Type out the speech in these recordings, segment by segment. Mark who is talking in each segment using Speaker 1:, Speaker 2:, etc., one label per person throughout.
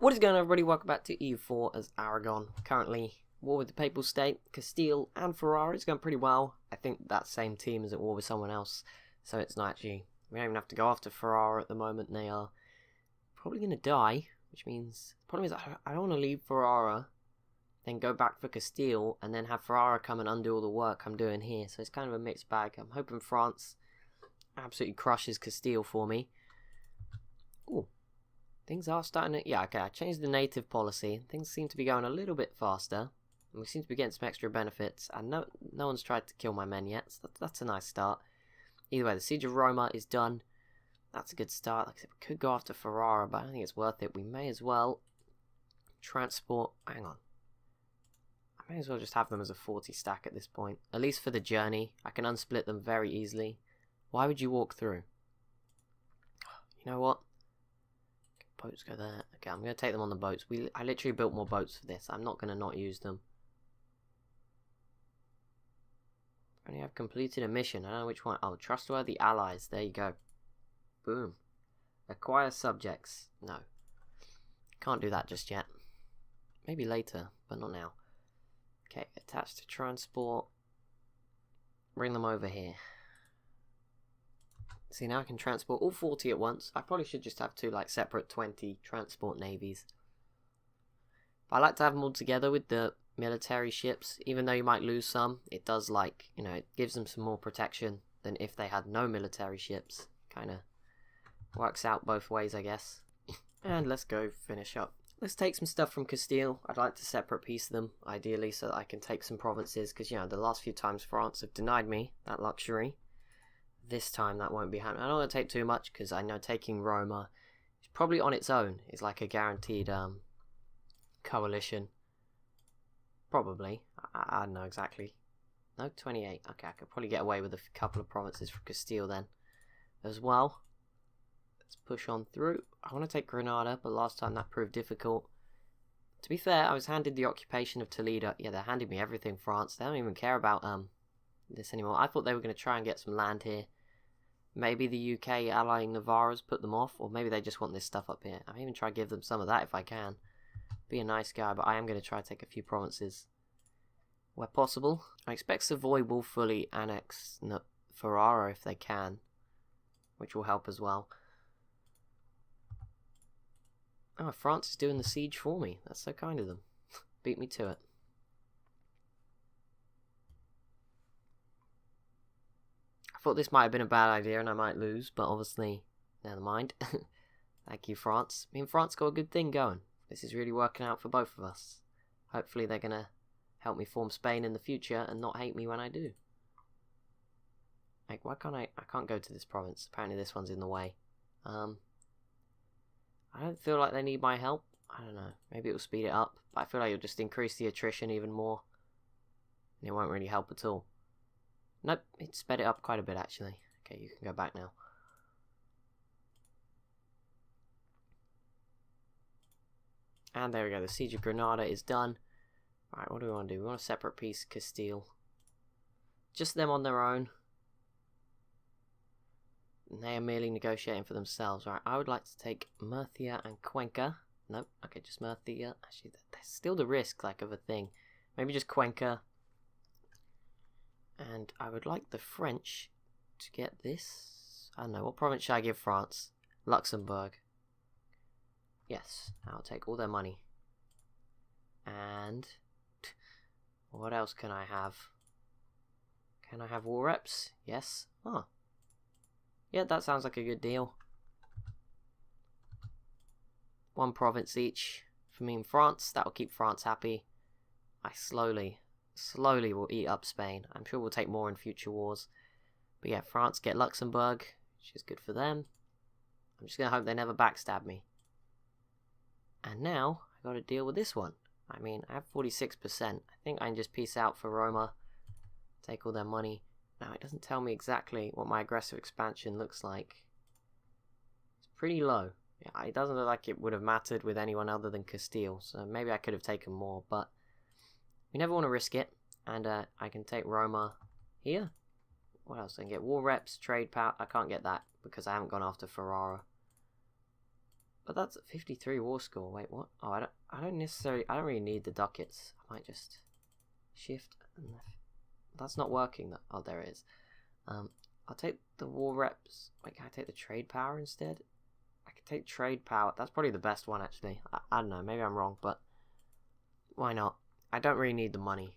Speaker 1: What is going on, everybody? Welcome back to EU4 as Aragon. Currently, war with the Papal State, Castile and Ferrara. It's going pretty well. I think that same team is at war with someone else, so it's not actually... We don't even have to go after Ferrara at the moment. They are probably going to die, which means... The problem is I don't want to leave Ferrara, then go back for Castile, and then have Ferrara come and undo all the work I'm doing here. So it's kind of a mixed bag. I'm hoping France absolutely crushes Castile for me. Ooh. Things are starting to... Yeah, okay, I changed the native policy. Things seem to be going a little bit faster. And we seem to be getting some extra benefits. And no one's tried to kill my men yet, so that's a nice start. Either way, the Siege of Roma is done. That's a good start. Like I said, we could go after Ferrara, but I don't think it's worth it. We may as well transport... Hang on. I may as well just have them as a 40 stack at this point. At least for the journey. I can unsplit them very easily. Why would you walk through? You know what? Boats go there. Okay, I'm going to take them on the boats. I literally built more boats for this. I'm not going to not use them. Only I've completed a mission. I don't know which one. Oh, trustworthy allies. There you go. Boom. Acquire subjects. No. Can't do that just yet. Maybe later, but not now. Okay, attach to transport. Bring them over here. See, now I can transport all 40 at once. I probably should just have two, like, separate 20 transport navies. But I like to have them all together with the military ships. Even though you might lose some, it does, like, you know, it gives them some more protection than if they had no military ships. Kind of works out both ways, I guess. And let's go finish up. Let's take some stuff from Castile. I'd like to separate piece them, ideally, so that I can take some provinces. Because, you know, the last few times France have denied me that luxury. This time that won't be happening. I don't want to take too much because I know taking Roma is probably on its own is like a guaranteed coalition. Probably. I don't know exactly. No, 28. Okay, I could probably get away with a couple of provinces from Castile then as well. Let's push on through. I want to take Granada, but last time that proved difficult. To be fair, I was handed the occupation of Toledo. Yeah, they're handing me everything, France. They don't even care about this anymore. I thought they were going to try and get some land here. Maybe the UK allying Navarro's put them off, or maybe they just want this stuff up here. I may even try to give them some of that if I can. Be a nice guy, but I am going to try to take a few provinces where possible. I expect Savoy will fully annex Ferrara if they can, which will help as well. Oh, France is doing the siege for me. That's so kind of them. Beat me to it. I thought this might have been a bad idea and I might lose, but obviously, never mind. Thank you, France. Me and France got a good thing going. This is really working out for both of us. Hopefully they're going to help me form Spain in the future and not hate me when I do. Like, why can't I can't go to this province. Apparently this one's in the way. I don't feel like they need my help. I don't know. Maybe it will speed it up. But I feel like it'll just increase the attrition even more. And it won't really help at all. Nope, it sped it up quite a bit actually. Okay, you can go back now. And there we go, the Siege of Granada is done. Alright, what do we want to do? We want a separate piece, Castile. Just them on their own. And they are merely negotiating for themselves. Right, I would like to take Murcia and Cuenca. Nope, okay, just Murcia. Actually, there's still the risk, like, of a thing. Maybe just Cuenca. And I would like the French to get this. I don't know, what province should I give France? Luxembourg. Yes, I'll take all their money. And what else can I have? Can I have war reps? Yes. Oh. Yeah, that sounds like a good deal. One province each for me and France. That'll keep France happy. I slowly will eat up Spain. I'm sure we'll take more in future wars. But yeah, France get Luxembourg, which is good for them. I'm just going to hope they never backstab me. And now, I got to deal with this one. I mean, I have 46%. I think I can just peace out for Roma. Take all their money. Now, it doesn't tell me exactly what my aggressive expansion looks like. It's pretty low. Yeah, it doesn't look like it would have mattered with anyone other than Castile. So maybe I could have taken more, but we never want to risk it. And I can take Roma here. What else? I can get war reps, trade power. I can't get that because I haven't gone after Ferrara. But that's a 53 war score. Wait, what? Oh, I don't really need the ducats. I might just shift and that's not working. Oh, there it is. I'll take the war reps. Wait, can I take the trade power instead? I can take trade power. That's probably the best one, actually. I don't know. Maybe I'm wrong, but why not? I don't really need the money.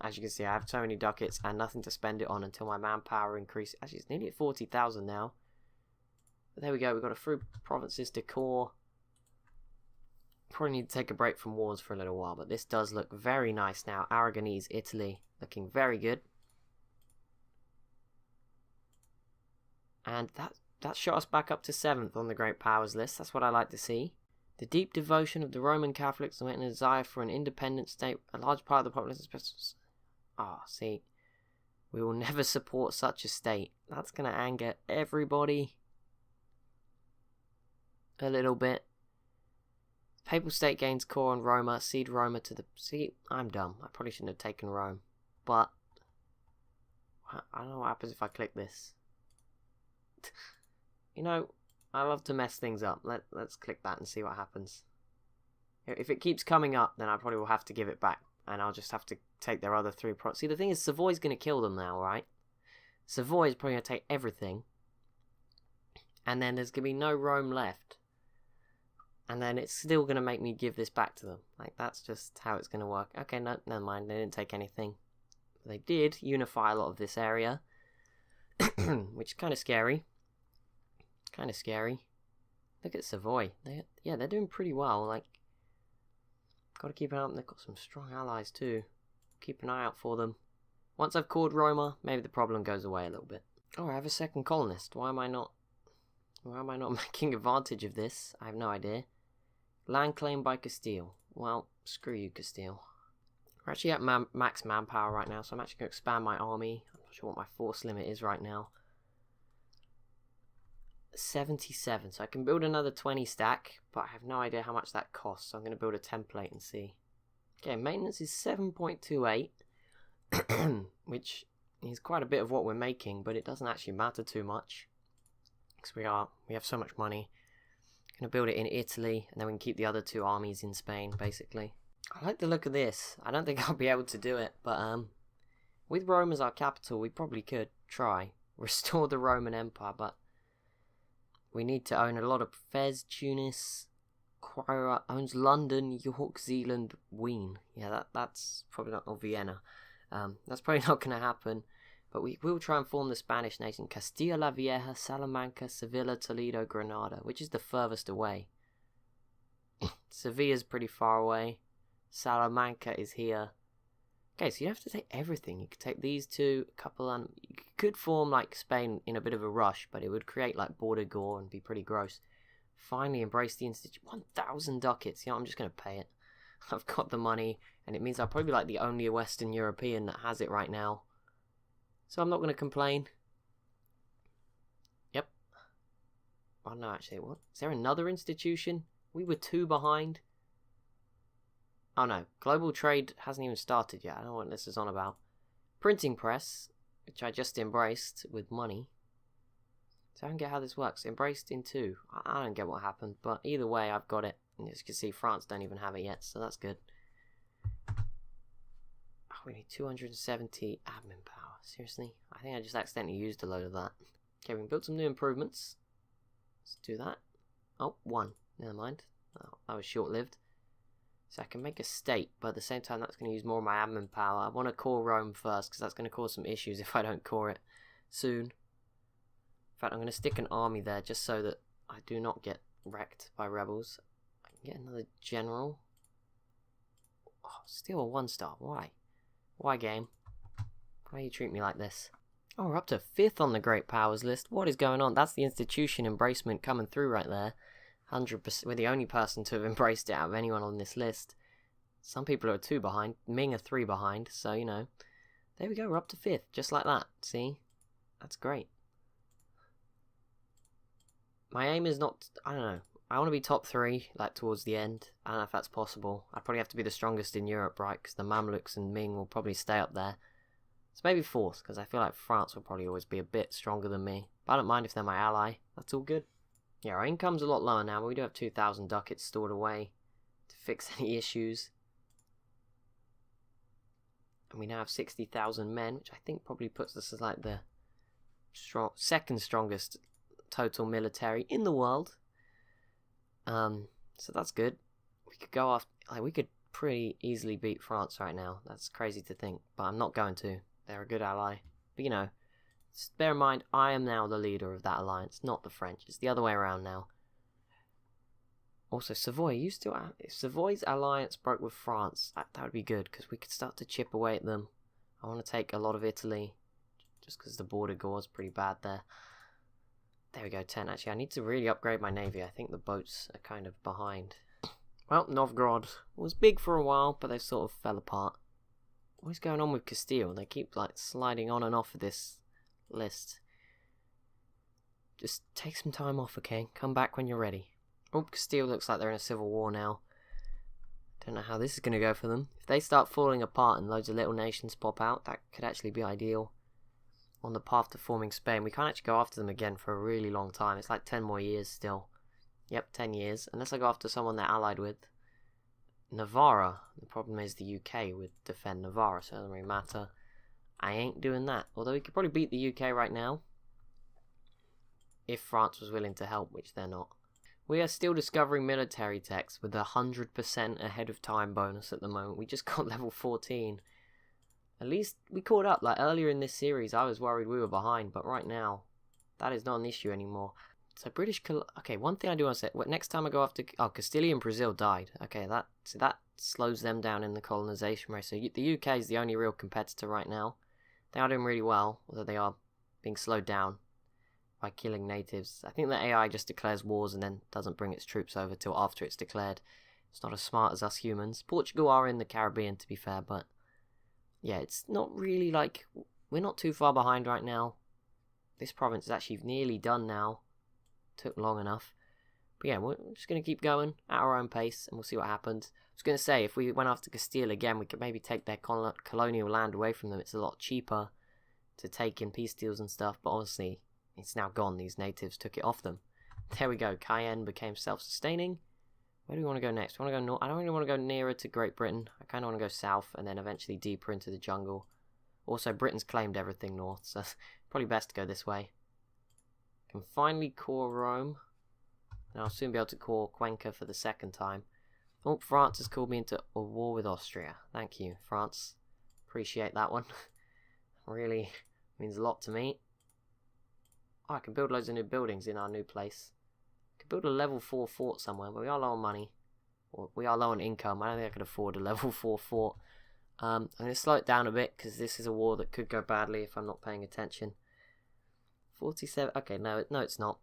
Speaker 1: As you can see, I have so many ducats and nothing to spend it on until my manpower increases. Actually, it's nearly at 40,000 now. But there we go. We've got a few provinces to core. Probably need to take a break from wars for a little while, but this does look very nice now. Aragonese Italy looking very good. And that shot us back up to 7th on the Great Powers list. That's what I like to see. The deep devotion of the Roman Catholics and a desire for an independent state. A large part of the population is... see. We will never support such a state. That's going to anger everybody a little bit. Papal state gains core on Roma. Cede Roma to the... See, I'm dumb. I probably shouldn't have taken Rome. But I don't know what happens if I click this. You know, I love to mess things up. Let's click that and see what happens. If it keeps coming up, then I probably will have to give it back. And I'll just have to take their other 3 pro... See, the thing is, Savoy's going to kill them now, right? Savoy is probably going to take everything. And then there's going to be no Rome left. And then it's still going to make me give this back to them. Like, that's just how it's going to work. Okay, no, never mind. They didn't take anything. They did unify a lot of this area. Which is kind of scary. Kind of scary. Look at Savoy. They're doing pretty well. Like, got to keep an eye on them. They've got some strong allies too. Keep an eye out for them. Once I've called Roma, maybe the problem goes away a little bit. Oh, I have a second colonist. Why am I not making advantage of this? I have no idea. Land claimed by Castile. Well, screw you, Castile. We're actually at max manpower right now, so I'm actually going to expand my army. I'm not sure what my force limit is right now. 77, so I can build another 20 stack, but I have no idea how much that costs, so I'm going to build a template and see. Okay, maintenance is 7.28, which is quite a bit of what we're making, but it doesn't actually matter too much, because we have so much money. I'm going to build it in Italy, and then we can keep the other 2 armies in Spain, basically. I like the look of this. I don't think I'll be able to do it, but with Rome as our capital, we probably could try. Restore the Roman Empire, but we need to own a lot of Fez, Tunis, Quira owns London, York, Zealand, Wien. Yeah, that's probably not, or Vienna. That's probably not going to happen. But we will try and form the Spanish nation. Castilla la Vieja, Salamanca, Sevilla, Toledo, Granada, which is the furthest away. Sevilla's pretty far away. Salamanca is here. Okay, so you have to take everything. You could take these 2, a couple, and you could form like Spain in a bit of a rush, but it would create like border gore and be pretty gross. Finally embrace the institute. 1,000 ducats. You know, I'm just going to pay it. I've got the money, and it means I'll probably be like the only Western European that has it right now. So I'm not going to complain. Yep. Oh no, actually, what? Is there another institution? We were 2 behind. Oh no, global trade hasn't even started yet. I don't know what this is on about. Printing press, which I just embraced with money. So I don't get how this works. Embraced in 2. I don't get what happened, but either way, I've got it. And as you can see, France don't even have it yet, so that's good. Oh, we need 270 admin power. Seriously? I think I just accidentally used a load of that. Okay, we can build some new improvements. Let's do that. Oh, 1. Never mind. Oh, that was short-lived. So I can make a state, but at the same time that's going to use more of my admin power. I want to core Rome first, because that's going to cause some issues if I don't core it soon. In fact, I'm going to stick an army there, just so that I do not get wrecked by rebels. I can get another general. Oh, still a 1-star. Why? Why, game? Why do you treat me like this? Oh, we're up to 5th on the Great Powers list. What is going on? That's the institution embracement coming through right there. 100%. We're the only person to have embraced it out of anyone on this list. Some people are 2 behind. Ming are 3 behind. So, you know. There we go. We're up to 5th. Just like that. See? That's great. My aim is not... I don't know. I want to be top 3, like, towards the end. I don't know if that's possible. I'd probably have to be the strongest in Europe, right? Because the Mamluks and Ming will probably stay up there. So maybe 4th, because I feel like France will probably always be a bit stronger than me. But I don't mind if they're my ally. That's all good. Yeah, our income's a lot lower now, but we do have 2,000 ducats stored away to fix any issues. And we now have 60,000 men, which I think probably puts us as like the second strongest total military in the world. So that's good. We could go off, like, we could pretty easily beat France right now. That's crazy to think, but I'm not going to. They're a good ally. But you know, bear in mind, I am now the leader of that alliance, not the French. It's the other way around now. Also, Savoy, if Savoy's alliance broke with France, that would be good, because we could start to chip away at them. I want to take a lot of Italy, just because the border gore is pretty bad there. There we go, 10. Actually, I need to really upgrade my navy. I think the boats are kind of behind. Well, Novgorod was big for a while, but they sort of fell apart. What is going on with Castile? They keep like sliding on and off of this list. Just take some time off, okay? Come back when you're ready. Oh, Castile looks like they're in a civil war now. Don't know how this is going to go for them. If they start falling apart and loads of little nations pop out, that could actually be ideal. On the path to forming Spain, we can't actually go after them again for a really long time. It's like 10 more years still. Yep, 10 years. Unless I go after someone they're allied with. Navarra. The problem is the UK would defend Navarra, so it doesn't really matter. I ain't doing that. Although we could probably beat the UK right now. If France was willing to help, which they're not. We are still discovering military techs with a 100% ahead of time bonus at the moment. We just got level 14. At least we caught up. Like earlier in this series, I was worried we were behind, but right now, that is not an issue anymore. So okay, one thing I do want to say, next time I go after, Castilian Brazil died. Okay, that slows them down in the colonization race. So the UK is the only real competitor right now. They are doing really well, although they are being slowed down by killing natives. I think the AI just declares wars and then doesn't bring its troops over till after it's declared. It's not as smart as us humans. Portugal are in the Caribbean, to be fair, but yeah, it's not really like, we're not too far behind right now. This province is actually nearly done now. Took long enough. But yeah, we're just going to keep going at our own pace and we'll see what happens. I was going to say, if we went after Castile again, we could maybe take their colonial land away from them. It's a lot cheaper to take in peace deals and stuff, but honestly, it's now gone. These natives took it off them. There we go. Cayenne became self-sustaining. Where do we want to go next? We want to go north. I don't really want to go nearer to Great Britain. I kind of want to go south and then eventually deeper into the jungle. Also, Britain's claimed everything north, so probably best to go this way. Can finally core Rome. And I'll soon be able to core Cuenca for the second time. Oh, France has called me into a war with Austria. Thank you, France. Appreciate that one. Really means a lot to me. Oh, I can build loads of new buildings in our new place. I could build a level 4 fort somewhere, but we are low on money. Or we are low on income. I don't think I could afford a level 4 fort. I'm going to slow it down a bit, because this is a war that could go badly if I'm not paying attention. 47, okay, no it's not.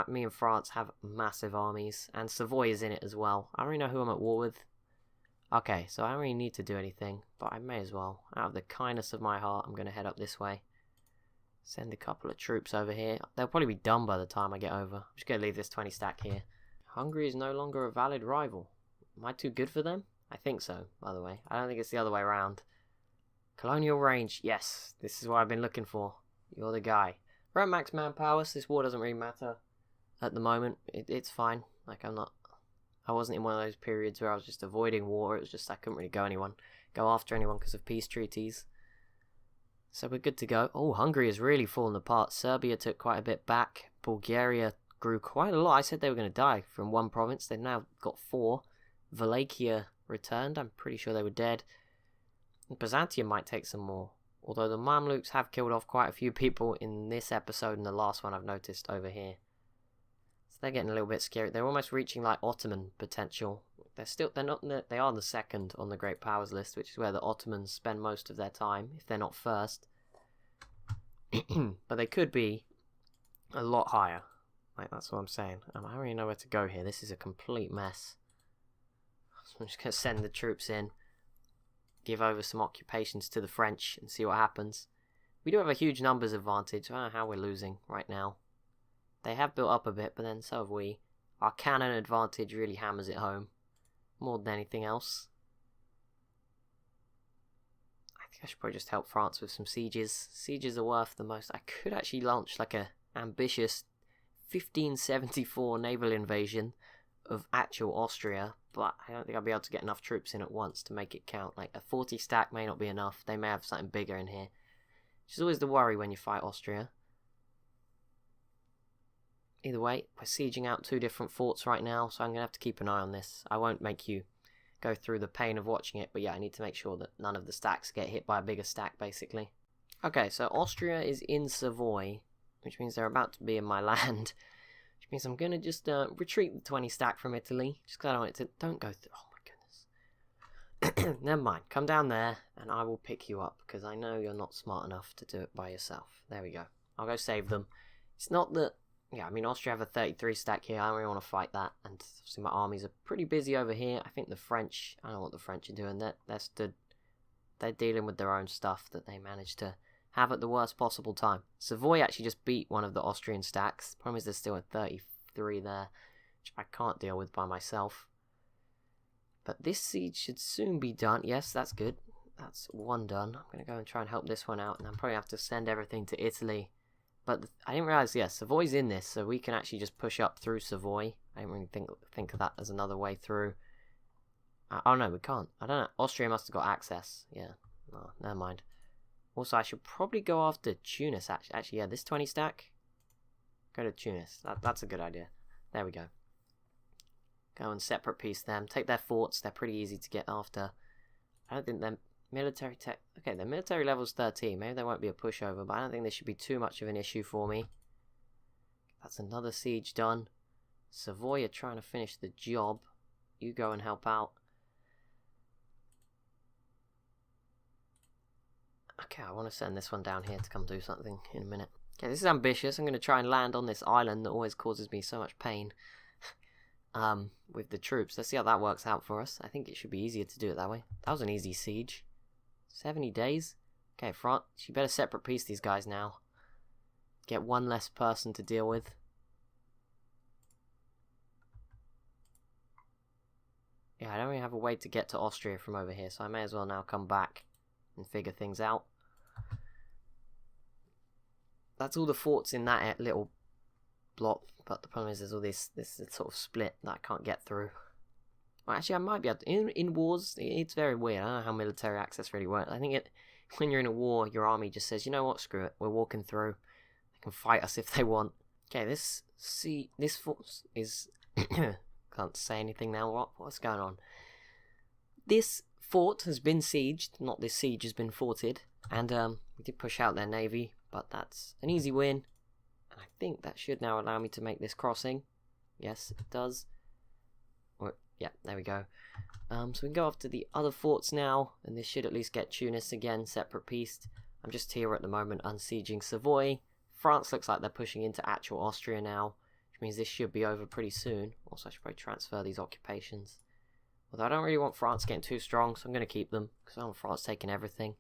Speaker 1: Me and France have massive armies, and Savoy is in it as well. I don't really know who I'm at war with. Okay, so I don't really need to do anything, but I may as well. Out of the kindness of my heart, I'm going to head up this way. Send a couple of troops over here. They'll probably be done by the time I get over. I'm just going to leave this 20 stack here. Hungary is no longer a valid rival. Am I too good for them? I think so, by the way. I don't think it's the other way around. Colonial range, yes. This is what I've been looking for. You're the guy. We're at max manpower, so this war doesn't really matter at the moment. It's fine. Like, I wasn't in one of those periods where I was just avoiding war. It was just I couldn't really go after anyone because of peace treaties. So we're good to go. Oh, Hungary has really fallen apart. Serbia took quite a bit back. Bulgaria grew quite a lot. I said they were going to die from one province. They've now got 4. Wallachia returned. I'm pretty sure they were dead. Byzantium might take some more. Although the Mamluks have killed off quite a few people in this episode and the last one I've noticed over here. So they're getting a little bit scary. They're almost reaching like Ottoman potential. They are the second on the Great Powers list, which is where the Ottomans spend most of their time, if they're not first. But they could be a lot higher. Like, that's what I'm saying. I don't really know where to go here. This is a complete mess. So I'm just going to send the troops in. Give over some occupations to the French and see what happens. We do have a huge numbers advantage. I don't know how we're losing right now. They have built up a bit, but then so have we. Our cannon advantage really hammers it home. More than anything else. I think I should probably just help France with some sieges. Sieges are worth the most. I could actually launch like a ambitious 1574 naval invasion of actual Austria, but I don't think I'll be able to get enough troops in at once to make it count. Like, a 40 stack may not be enough. They may have something bigger in here, which is always the worry when you fight Austria. Either way, we're sieging out 2 different forts right now, so I'm going to have to keep an eye on this. I won't make you go through the pain of watching it, but yeah, I need to make sure that none of the stacks get hit by a bigger stack, basically. Okay, so Austria is in Savoy, which means they're about to be in my land, which means I'm going to just retreat the 20 stack from Italy, just because I don't want it to... Don't go through... Oh my goodness. Never mind, come down there, and I will pick you up, because I know you're not smart enough to do it by yourself. There we go. I'll go save them. It's not that... Yeah, I mean, Austria have a 33 stack here. I don't really want to fight that. And obviously my armies are pretty busy over here. I think the French... I don't know what the French are doing. They're dealing with their own stuff that they managed to have at the worst possible time. Savoy actually just beat one of the Austrian stacks. Problem is there's still a 33 there, which I can't deal with by myself. But this siege should soon be done. Yes, that's good. That's one done. I'm going to go and try and help this one out. And I'm probably have to send everything to Italy. But I didn't realise, yeah, Savoy's in this, so we can actually just push up through Savoy. I didn't really think of that as another way through. Oh no, we can't. I don't know. Austria must have got access. Yeah. Oh, never mind. Also, I should probably go after Tunis, actually. Actually, yeah, this 20 stack. Go to Tunis. That's a good idea. There we go. Go and separate piece them. Take their forts. They're pretty easy to get after. I don't think they're... Military tech. Okay, the military level's 13. Maybe there won't be a pushover, but I don't think this should be too much of an issue for me. That's another siege done. Savoy are trying to finish the job. You go and help out. Okay, I want to send this one down here to come do something in a minute. Okay, this is ambitious. I'm going to try and land on this island that always causes me so much pain. With the troops. Let's see how that works out for us. I think it should be easier to do it that way. That was an easy siege. 70 days? Okay, France, you better separate piece these guys now. Get one less person to deal with. Yeah, I don't really have a way to get to Austria from over here, so I may as well now come back and figure things out. That's all the forts in that little block, but the problem is there's all this sort of split that I can't get through. Well, actually, I might be able to. In wars, it's very weird. I don't know how military access really works. I think when you're in a war, your army just says, you know what, screw it, we're walking through. They can fight us if they want. Okay, this force is... Can't say anything now. What's going on? This fort has been sieged. Not this siege has been forted. And we did push out their navy, but that's an easy win. And I think that should now allow me to make this crossing. Yes, it does. Yeah, there we go. So we can go after the other forts now, and this should at least get Tunis again, separate piece. I'm just here at the moment unsieging Savoy. France looks like they're pushing into actual Austria now, which means this should be over pretty soon. Also, I should probably transfer these occupations. Although I don't really want France getting too strong, so I'm going to keep them, because I don't want France taking everything.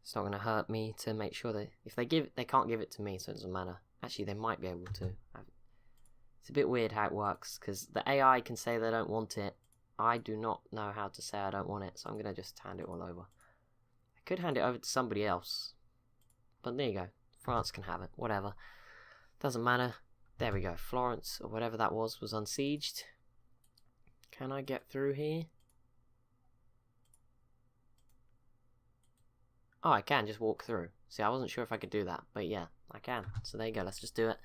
Speaker 1: It's not going to hurt me to make sure that if they can't give it to me, so it doesn't matter. Actually, they might be able to. It's a bit weird how it works, because the AI can say they don't want it. I do not know how to say I don't want it, so I'm going to just hand it all over. I could hand it over to somebody else, but there you go. France can have it, whatever. Doesn't matter. There we go. Florence, or whatever that was unsieged. Can I get through here? Oh, I can just walk through. See, I wasn't sure if I could do that, but yeah, I can. So there you go, let's just do it.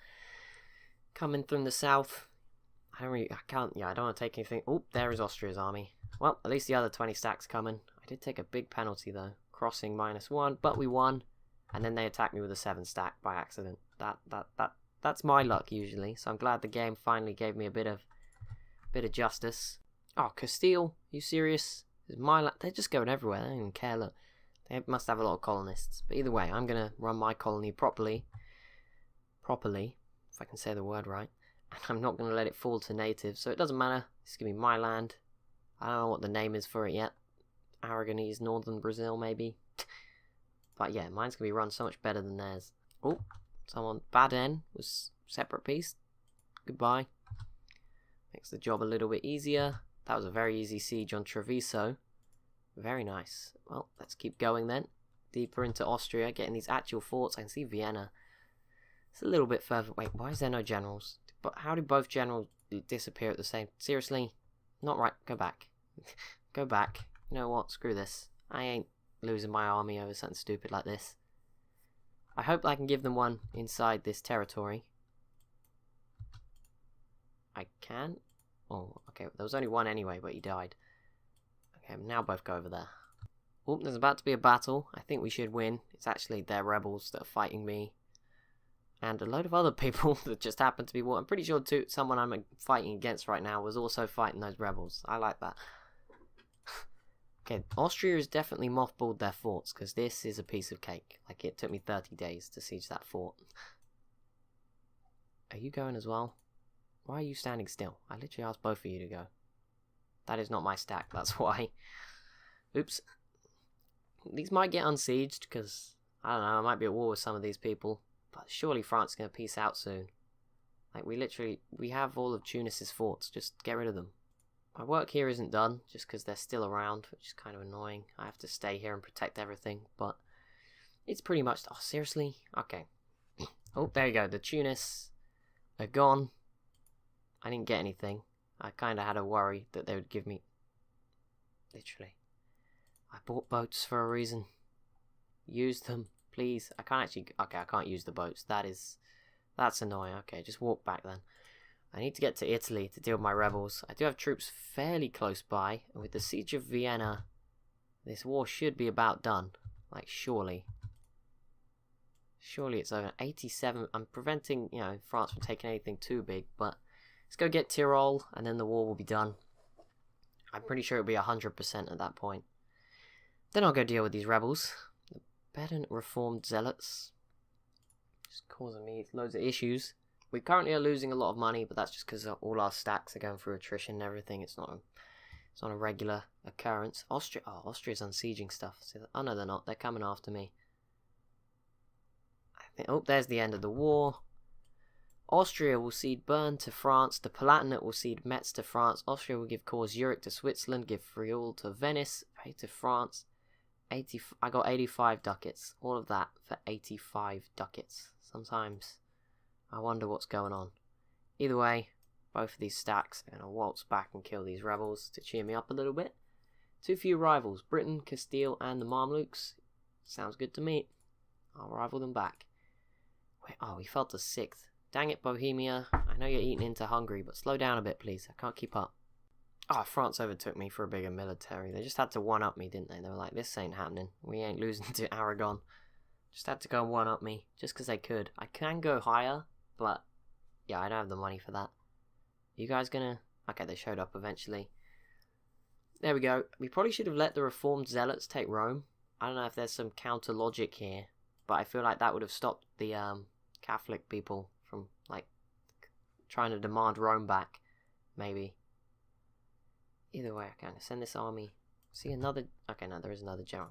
Speaker 1: Coming from the south. I don't want to take anything. Oh, there is Austria's army. Well, at least the other 20 stacks coming. I did take a big penalty though. Crossing -1, but we won. And then they attacked me with a 7 stack by accident. That's my luck usually. So I'm glad the game finally gave me a bit of justice. Oh, Castile, you serious? It's my luck. They're just going everywhere. They don't even care. Look, they must have a lot of colonists. But either way, I'm gonna run my colony properly, if I can say the word right. And I'm not gonna let it fall to natives. So it doesn't matter. It's gonna be my land. I don't know what the name is for it yet. Aragonese, Northern Brazil, maybe. But yeah, mine's gonna be run so much better than theirs. Oh, someone. Baden was separate piece. Goodbye. Makes the job a little bit easier. That was a very easy siege on Treviso. Very nice. Well, let's keep going then. Deeper into Austria, getting these actual forts. I can see Vienna It's a little bit further. Wait, why is there no generals? But how did both generals disappear at the same? Seriously? Not right. Go back. Go back. You know what? Screw this. I ain't losing my army over something stupid like this. I hope I can give them one inside this territory. I can? Oh, okay. There was only one anyway, but he died. Okay, now both go over there. Oh, there's about to be a battle. I think we should win. It's actually their rebels that are fighting me. And a load of other people that just happen to be war. I'm pretty sure too, someone I'm fighting against right now was also fighting those rebels. I like that. Okay, Austria has definitely mothballed their forts, because this is a piece of cake. Like, it took me 30 days to siege that fort. Are you going as well? Why are you standing still? I literally asked both of you to go. That is not my stack, that's why. Oops. These might get unsieged, because, I don't know, I might be at war with some of these people. But surely France is going to peace out soon. Like, we have all of Tunis's forts, just get rid of them. My work here isn't done, just because they're still around, which is kind of annoying. I have to stay here and protect everything, but it's pretty much... Oh, seriously? Okay. Oh, there you go, the Tunis are gone. I didn't get anything. I kind of had a worry that they would give me... Literally. I bought boats for a reason. Use them. Please, I can't actually... Okay, I can't use the boats. That's annoying. Okay, just walk back then. I need to get to Italy to deal with my rebels. I do have troops fairly close by. And with the siege of Vienna, this war should be about done. Like, surely. Surely it's over. 87... I'm preventing, you know, France from taking anything too big. But let's go get Tyrol, and then the war will be done. I'm pretty sure it'll be 100% at that point. Then I'll go deal with these rebels. Bedouin reformed zealots. Just causing me loads of issues. We currently are losing a lot of money, but that's just because all our stacks are going through attrition and everything. It's not a regular occurrence. Austria, oh, Austria's unsieging stuff. So, oh no, they're not. They're coming after me. I think. Oh, there's the end of the war. Austria will cede Bern to France. The Palatinate will cede Metz to France. Austria will give Cause Zurich to Switzerland. Give Friuli to Venice. Pay to France. I got 85 ducats. All of that for 85 ducats. Sometimes I wonder what's going on. Either way, both of these stacks are going to waltz back and kill these rebels to cheer me up a little bit. Too few rivals. Britain, Castile and the Mamluks. Sounds good to me. I'll rival them back. Wait, oh, we fell to 6th. Dang it, Bohemia. I know you're eating into Hungary, but slow down a bit, please. I can't keep up. Oh, France overtook me for a bigger military. They just had to one-up me, didn't they? They were like, this ain't happening. We ain't losing to Aragon. Just had to go and one-up me, just because they could. I can go higher, but yeah, I don't have the money for that. You guys gonna... Okay, they showed up eventually. There we go. We probably should have let the reformed zealots take Rome. I don't know if there's some counter logic here, but I feel like that would have stopped the Catholic people from, like, trying to demand Rome back, maybe. Either way, I can send this army. See another... Okay, no, there is another general.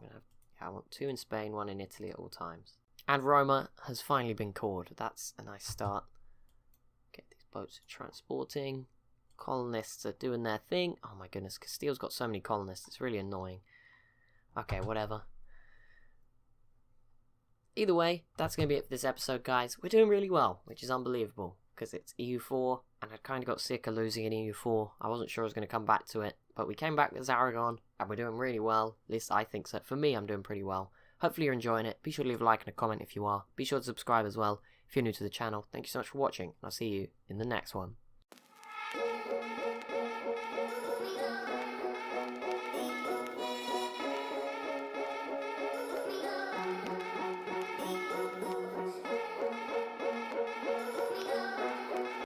Speaker 1: I want 2 in Spain, 1 in Italy at all times. And Roma has finally been cored. That's a nice start. Okay, these boats are transporting. Colonists are doing their thing. Oh my goodness, Castile's got so many colonists. It's really annoying. Okay, whatever. Either way, that's going to be it for this episode, guys. We're doing really well, which is unbelievable. Because it's EU4, and I kind of got sick of losing in EU4. I wasn't sure I was going to come back to it, but we came back with Aragon, and we're doing really well. At least I think so. For me, I'm doing pretty well. Hopefully you're enjoying it. Be sure to leave a like and a comment if you are. Be sure to subscribe as well if you're new to the channel. Thank you so much for watching, and I'll see you in the next one.